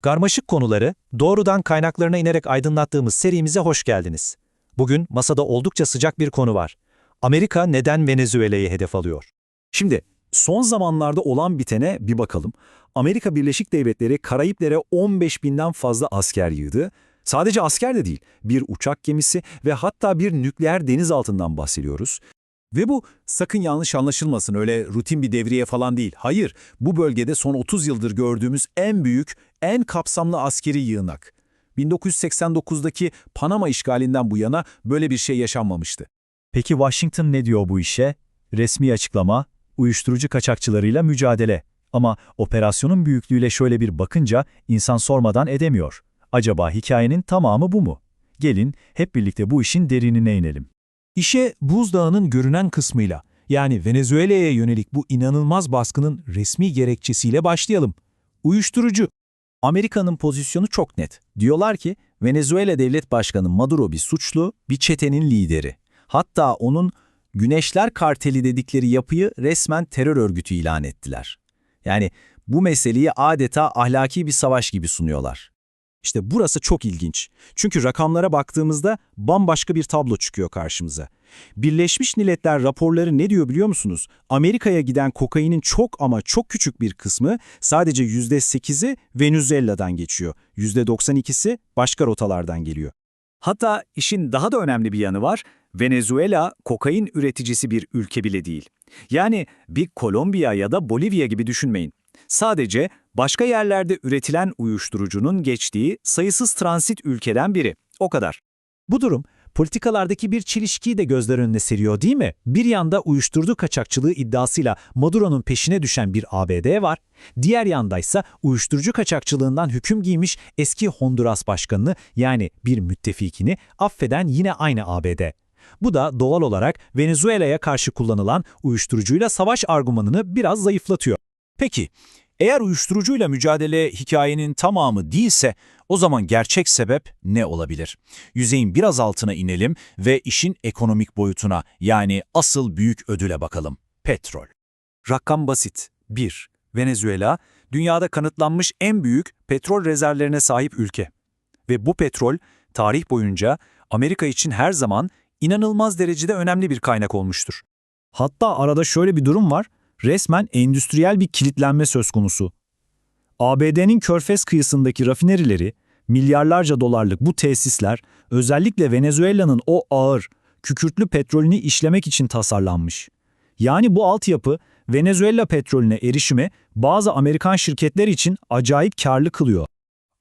Karmaşık konuları doğrudan kaynaklarına inerek aydınlattığımız serimize hoş geldiniz. Bugün masada oldukça sıcak bir konu var. Amerika neden Venezuela'yı hedef alıyor? Şimdi son zamanlarda olan bitene bir bakalım. Amerika Birleşik Devletleri Karayiplere 15 binden fazla asker yığdı. Sadece asker de değil, bir uçak gemisi ve hatta bir nükleer denizaltından bahsediyoruz. Ve bu sakın yanlış anlaşılmasın, öyle rutin bir devriye falan değil. Hayır, bu bölgede son 30 yıldır gördüğümüz en büyük, en kapsamlı askeri yığınak. 1989'daki Panama işgalinden bu yana böyle bir şey yaşanmamıştı. Peki Washington ne diyor bu işe? Resmi açıklama, uyuşturucu kaçakçılarıyla mücadele. Ama operasyonun büyüklüğüyle şöyle bir bakınca insan sormadan edemiyor. Acaba hikayenin tamamı bu mu? Gelin hep birlikte bu işin derinine inelim. İşe buzdağının görünen kısmıyla, yani Venezuela'ya yönelik bu inanılmaz baskının resmi gerekçesiyle başlayalım. Uyuşturucu. Amerika'nın pozisyonu çok net. Diyorlar ki Venezuela Devlet Başkanı Maduro bir suçlu, bir çetenin lideri. Hatta onun Güneşler Karteli dedikleri yapıyı resmen terör örgütü ilan ettiler. Yani bu meseleyi adeta ahlaki bir savaş gibi sunuyorlar. İşte burası çok ilginç. Çünkü rakamlara baktığımızda bambaşka bir tablo çıkıyor karşımıza. Birleşmiş Milletler raporları ne diyor biliyor musunuz? Amerika'ya giden kokainin çok ama çok küçük bir kısmı, sadece %8'i Venezuela'dan geçiyor. %92'si başka rotalardan geliyor. Hatta işin daha da önemli bir yanı var. Venezuela kokain üreticisi bir ülke bile değil. Yani bir Kolombiya ya da Bolivya gibi düşünmeyin. Sadece başka yerlerde üretilen uyuşturucunun geçtiği sayısız transit ülkeden biri. O kadar. Bu durum politikalardaki bir çelişkiyi de gözler önüne seriyor, değil mi? Bir yanda uyuşturucu kaçakçılığı iddiasıyla Maduro'nun peşine düşen bir ABD var. Diğer yandaysa uyuşturucu kaçakçılığından hüküm giymiş eski Honduras başkanını, yani bir müttefikini affeden yine aynı ABD. Bu da doğal olarak Venezuela'ya karşı kullanılan uyuşturucuyla savaş argümanını biraz zayıflatıyor. Peki, eğer uyuşturucuyla mücadele hikayenin tamamı değilse, o zaman gerçek sebep ne olabilir? Yüzeyin biraz altına inelim ve işin ekonomik boyutuna, yani asıl büyük ödüle bakalım. Petrol. Rakam basit. 1. Venezuela, dünyada kanıtlanmış en büyük petrol rezervlerine sahip ülke. Ve bu petrol, tarih boyunca Amerika için her zaman inanılmaz derecede önemli bir kaynak olmuştur. Hatta arada şöyle bir durum var, resmen endüstriyel bir kilitlenme söz konusu. ABD'nin Körfez kıyısındaki rafinerileri, milyarlarca dolarlık bu tesisler, özellikle Venezuela'nın o ağır, kükürtlü petrolünü işlemek için tasarlanmış. Yani bu altyapı, Venezuela petrolüne erişimi bazı Amerikan şirketler için acayip karlı kılıyor.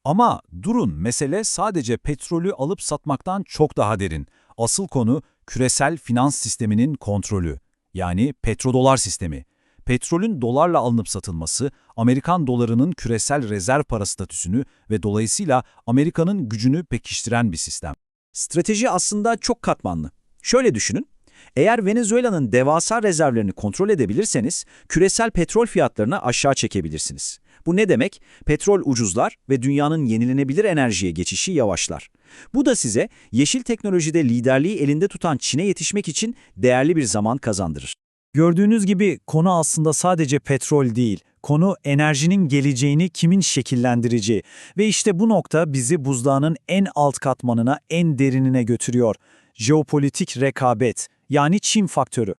Ama durun, mesele sadece petrolü alıp satmaktan çok daha derin. Asıl konu küresel finans sisteminin kontrolü, yani petrodolar sistemi. Petrolün dolarla alınıp satılması, Amerikan dolarının küresel rezerv para statüsünü ve dolayısıyla Amerika'nın gücünü pekiştiren bir sistem. Strateji aslında çok katmanlı. Şöyle düşünün, eğer Venezuela'nın devasa rezervlerini kontrol edebilirseniz, küresel petrol fiyatlarını aşağı çekebilirsiniz. Bu ne demek? Petrol ucuzlar ve dünyanın yenilenebilir enerjiye geçişi yavaşlar. Bu da size yeşil teknolojide liderliği elinde tutan Çin'e yetişmek için değerli bir zaman kazandırır. Gördüğünüz gibi konu aslında sadece petrol değil, konu enerjinin geleceğini kimin şekillendireceği ve işte bu nokta bizi buzdağının en alt katmanına, en derinine götürüyor. Jeopolitik rekabet, yani Çin faktörü.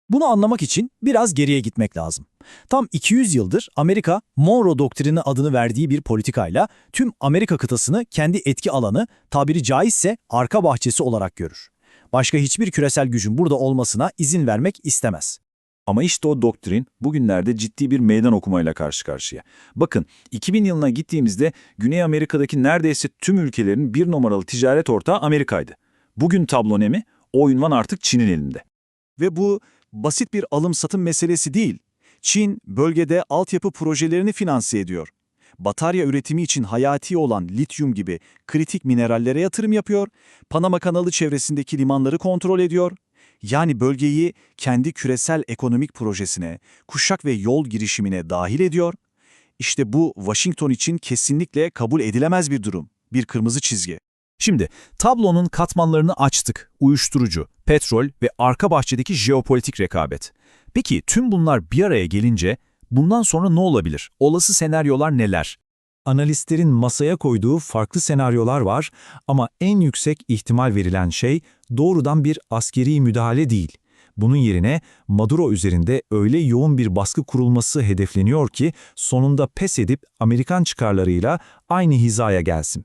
Bunu anlamak için biraz geriye gitmek lazım. Tam 200 yıldır Amerika, Monroe Doktrini adını verdiği bir politikayla tüm Amerika kıtasını kendi etki alanı, tabiri caizse arka bahçesi olarak görür. Başka hiçbir küresel gücün burada olmasına izin vermek istemez. Ama işte o doktrin bugünlerde ciddi bir meydan okumayla karşı karşıya. Bakın, 2000 yılına gittiğimizde Güney Amerika'daki neredeyse tüm ülkelerin bir numaralı ticaret ortağı Amerika'ydı. Bugün tablo ne mi? O ünvan artık Çin'in elinde. Ve bu basit bir alım-satım meselesi değil. Çin bölgede altyapı projelerini finanse ediyor. Batarya üretimi için hayati olan lityum gibi kritik minerallere yatırım yapıyor, Panama Kanalı çevresindeki limanları kontrol ediyor. Yani bölgeyi kendi küresel ekonomik projesine, kuşak ve yol girişimine dahil ediyor. İşte bu Washington için kesinlikle kabul edilemez bir durum, bir kırmızı çizgi. Şimdi tablonun katmanlarını açtık. Uyuşturucu, petrol ve arka bahçedeki jeopolitik rekabet. Peki tüm bunlar bir araya gelince bundan sonra ne olabilir? Olası senaryolar neler? Analistlerin masaya koyduğu farklı senaryolar var ama en yüksek ihtimal verilen şey doğrudan bir askeri müdahale değil. Bunun yerine Maduro üzerinde öyle yoğun bir baskı kurulması hedefleniyor ki sonunda pes edip Amerikan çıkarlarıyla aynı hizaya gelsin.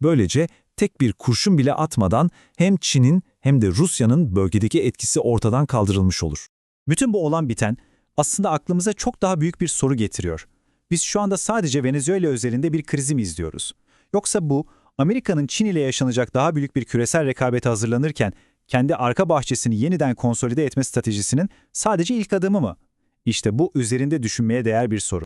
Böylece tek bir kurşun bile atmadan hem Çin'in hem de Rusya'nın bölgedeki etkisi ortadan kaldırılmış olur. Bütün bu olan biten aslında aklımıza çok daha büyük bir soru getiriyor. Biz şu anda sadece Venezuela özelinde bir krizi mi izliyoruz? Yoksa bu, Amerika'nın Çin ile yaşanacak daha büyük bir küresel rekabete hazırlanırken kendi arka bahçesini yeniden konsolide etme stratejisinin sadece ilk adımı mı? İşte bu üzerinde düşünmeye değer bir soru.